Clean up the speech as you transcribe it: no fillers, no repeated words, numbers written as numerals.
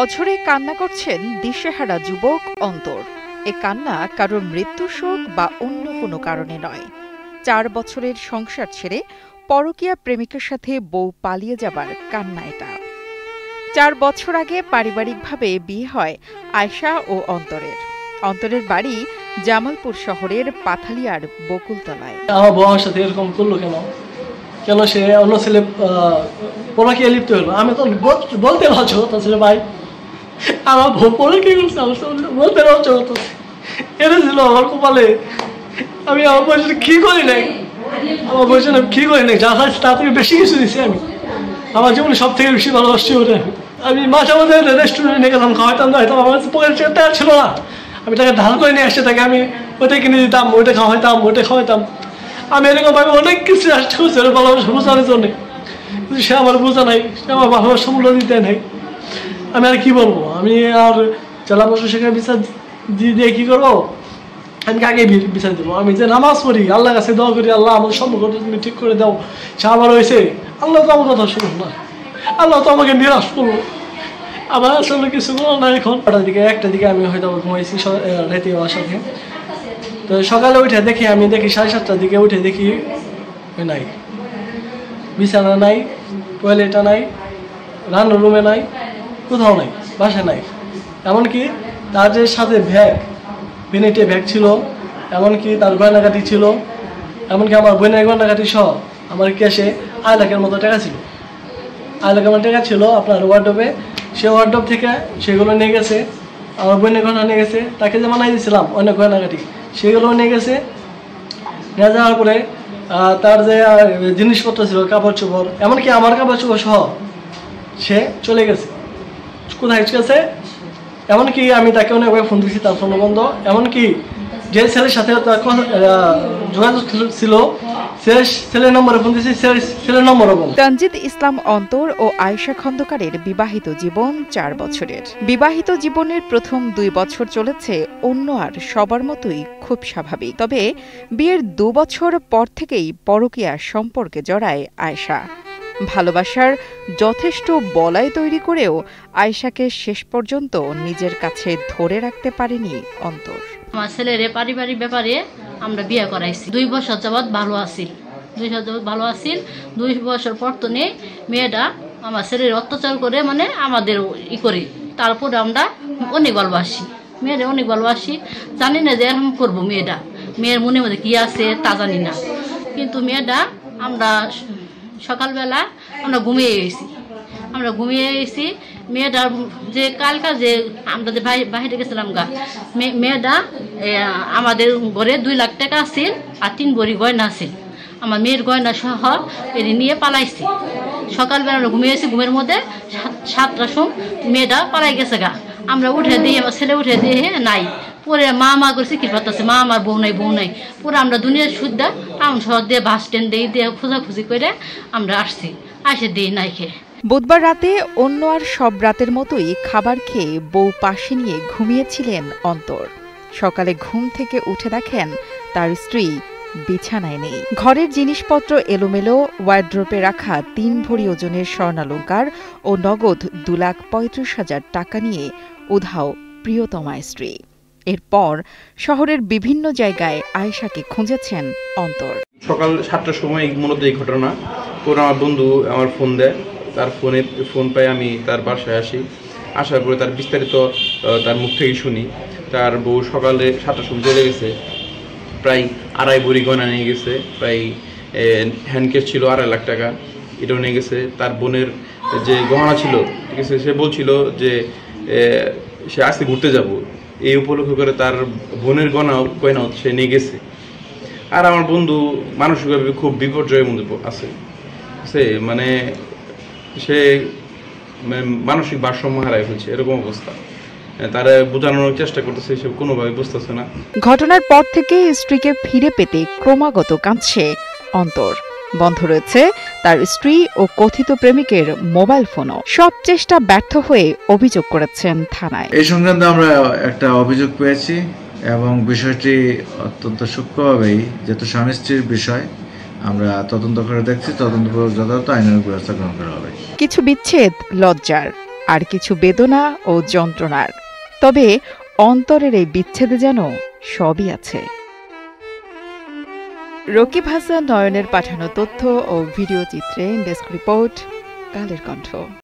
অঝরে কান্না করছেন দিশেহারা যুবক অন্তর। এ কান্না কারোর মৃত্যু শোক বা অন্য কোনো কারণে নয়। 4 বছরের সংসার ছেড়ে পরকীয়া প্রেমিকের সাথে বউ পালিয়ে যাবার কান্না এটা। 4 বছর আগে পারিবারিকভাবে বিয়ে হয় আয়শা ও অন্তরের। অন্তরের বাড়ি জামালপুর শহরের পাথালিয়ার বকুলতলায়। আমার বউ আমার সাথে এরকম করলো কেন সে অন্য ছেলে পরকীয়া লিপ্ত হলো? আমি তো বলতে পারছো তাহলে ভাই আমার বউ পরকীয়া করছে, আমার বলতে পারছো তো এটা ছিল আমার কপালে। আমি আমার বয়সে কি করি নাই, আমার বয়সে কি করি নাই, যা আছে তার থেকে বেশি কিছু দিচ্ছি আমি। আমার জীবনে সব থেকে বেশি ভালোবাসছি ওটা। আমি মাঝে মাঝে রেস্টুরেন্টে গেলাম, খাওয়াইতাম দাইতাম, আমার পকেটে টাকা ছিল না, আমি টাকা ধার করে নিয়ে আসছি, তাকে আমি ওইটা কিনে দিতাম, ওইটা খাওয়াইতাম। আমি এরকম ভাবে অনেক কিছু চেষ্টা করছি ভালোবাসা বোঝানোর জন্য, কিন্তু সে আমার বোঝা নাই, সে আমার ভালোবাসা মূল্য দিতে নাই। আমি আর কি বলবো? আমি আর জেলা প্রশাসকের বিচার দিয়ে কি করবো? আমি কাকে বিচার দেবো? আমি যে নামাজ পড়ি, আল্লাহর কাছে দোয়া করি, আল্লাহ আমার সম্পর্কটা তুমি ঠিক করে দাও, সে আমার হয়েছে। আল্লাহ তো আমার কথা শুনুন না, আল্লাহ তো আমাকে নিরাশ করলো। আমার আসলে কিছু বলো না। এখন একটা দিকে আমি হয়তো ঘুমাইছি রাতে আমার সাথে, তো সকালে উঠে দেখি, আমি দেখি 7:30টার দিকে উঠে দেখি নাই, বিছানা নাই, টয়লেটটা নাই, রান্নার রুমে নাই, কোথাও নাই, বাসায় নাই। এমনকি তার যে সাথে ভ্যানিটি ব্যাগ ছিল, এমনকি তার গয়নাগাটি ছিল, এমনকি আমার বোনের গয়নাগাটি সহ আমার ক্যাশে 8 লাখের মতো টাকা ছিল। 8 লাখের মতো টাকা ছিল আপনার ওয়ার্ডরোবে। সে ওয়ার্ডরোব থেকে সেগুলো নিয়ে গেছে, আমার বোনের গয়না নিয়ে গেছে, তাকে যে মানাই দিয়েছিলাম অনেক গয়নাগাটি সেগুলো নিয়ে গেছে। নিয়ে যাওয়ার পরে তার যে জিনিসপত্র ছিল, কাপড় চোপড়, এমনকি আমার কাপড় চোপড় সহ সে চলে গেছে। কোথায় গেছে? এমনকি আমি তাকে অনেকভাবে ফোন দিয়েছি, তার ফোন বন্ধ। এমনকি যে ছেলের সাথে যোগাযোগ ছিল সে ছেলের নম্বরে ফোন দিয়েছি, ছেলের নম্বরও বন্ধ। তানজিদ ইসলাম অন্তর ও আয়েশা খন্দকারের বিবাহিত জীবন 4 বছরের। বিবাহিত জীবনের প্রথম 2 বছর চলেছে অন্য আর সবার মতোই খুব স্বাভাবিক। তবে বিয়ের 2 বছর পর থেকেই পরকীয়া সম্পর্কে জড়ায় আয়েশা। ভালোবাসার যথেষ্ট বলয় তৈরি করেও আয়েশাকে শেষ পর্যন্ত নিজের কাছে ধরে রাখতে পারেনি অন্তর। আমার ছেলের পারিবারিক ব্যাপারে আমরা বিয়ে করাইছি। 2 বছর যাবৎ ভালো আছিল, 2 বছর পর তো নেই মেয়েটা আমার ছেলের অত্যাচার করে, মানে আমাদের করি। তারপরে আমরা অনেক ভালোবাসি, মেয়েরা অনেক ভালোবাসি। জানি না যে এরকম করবো, মেয়ের মনের মধ্যে কি আছে তা জানি না। কিন্তু মেয়েটা আমরা সকালবেলা আমরা ঘুমিয়ে গেছি। মেয়েটার যে কালকা যে আমরা যে বাইরে গেছিলাম মেয়েটা আমাদের ঘরে 2 লাখ টাকা আছে আর 3 ভরি গয়না আছে। আমার মেয়ের গয়না সহ এটি নিয়ে পালাইছি। সকালবেলা আমরা ঘুমিয়েছি, ঘুমের মধ্যে 7টার সময় মেয়েটা পালাই গেছে আমরা উঠে দিয়ে, আমার ছেলে উঠে দিয়ে নাই। পরে মা করছে কি পাতাছে, মা আমার বউ নাই। পরে আমরা দুনিয়ার সুদ্ধা টাউন শহর দিয়ে বাস স্ট্যান্ড দিয়ে খোঁজাখুঁজি করে আমরা আসে দিই নাই খেয়ে। বুধবার রাতে অন্য আর সব রাতের মতোই খাবার খেয়ে বউ পাশে নিয়ে ঘুমিয়েছিলেন অন্তর। সকালে ঘুম থেকে উঠে দেখেন তার স্ত্রী বিছানায় নেই। ঘরের জিনিসপত্র এলোমেলো, ওয়ার্ড্রোপে রাখা 3 ভরি ওজনের স্বর্ণালংকার ও নগদ 2,35,000 টাকা নিয়ে উধাও প্রিয়তমা স্ত্রী। এরপর শহরের বিভিন্ন জায়গায় আয়েশাকে খুঁজেছেন অন্তর। সকাল 7টার সময় মূলত এই ঘটনা। পরে আমার বন্ধু আমার ফোন দেয়, তার ফোন পাই আমি তার বাসায় আসি। আসার পরে তার বিস্তারিত তার মুখ থেকে শুনি। তার বউ সকালে 7টার সময় চলে গেছে, প্রায় 2.5 ভরি গয়না নিয়ে গেছে, প্রায় হ্যান্ডক্যাশ ছিল 2.5 লাখ টাকা, এটাও নিয়ে গেছে। তার বোনের যে গহনা ছিল, ঠিক আছে, সে বলছিল যে সে আজকে ঘুরতে যাব, এই উপলক্ষ করে তার বোনের গয়নাও সে নিয়ে গেছে। আর আমার বন্ধু মানসিকভাবে খুব বিপর্যয়ের মধ্যে আছে, মানে সে মানসিক ভারসাম্য হারায় ফেলছে, এরকম অবস্থা। তারা বোঝানোর চেষ্টা করতেছে, সে কোনোভাবে বুঝতেছে না। ঘটনার পর থেকে স্ত্রীকে ফিরে পেতে ক্রমাগত কাঁদছে অন্তর। বন্ধ রয়েছে তার স্ত্রী ও কথিত প্রেমিকের মোবাইল ফোনও। সব চেষ্টা ব্যর্থ হয়ে অভিযোগ করেছেন থানায়। এই সংক্রান্তে আমরা একটা অভিযোগ পেয়েছি এবং বিষয়টি অত্যন্ত সূক্ষ্মভাবেই, যেহেতু স্বামী স্ত্রীর বিষয়, আমরা তদন্ত করে দেখছি, তদন্ত করে যথাযথ আইনের ব্যবস্থা গ্রহণ করা হবে। কিছু বিচ্ছেদ লজ্জার, আর কিছু বেদনা ও যন্ত্রণার। তবে অন্তরের এই বিচ্ছেদে যেন সবই আছে। রকিব হাসান নয়নের পাঠানো তথ্য ও ভিডিও চিত্রে ডেস্ক রিপোর্ট, কালের কণ্ঠ।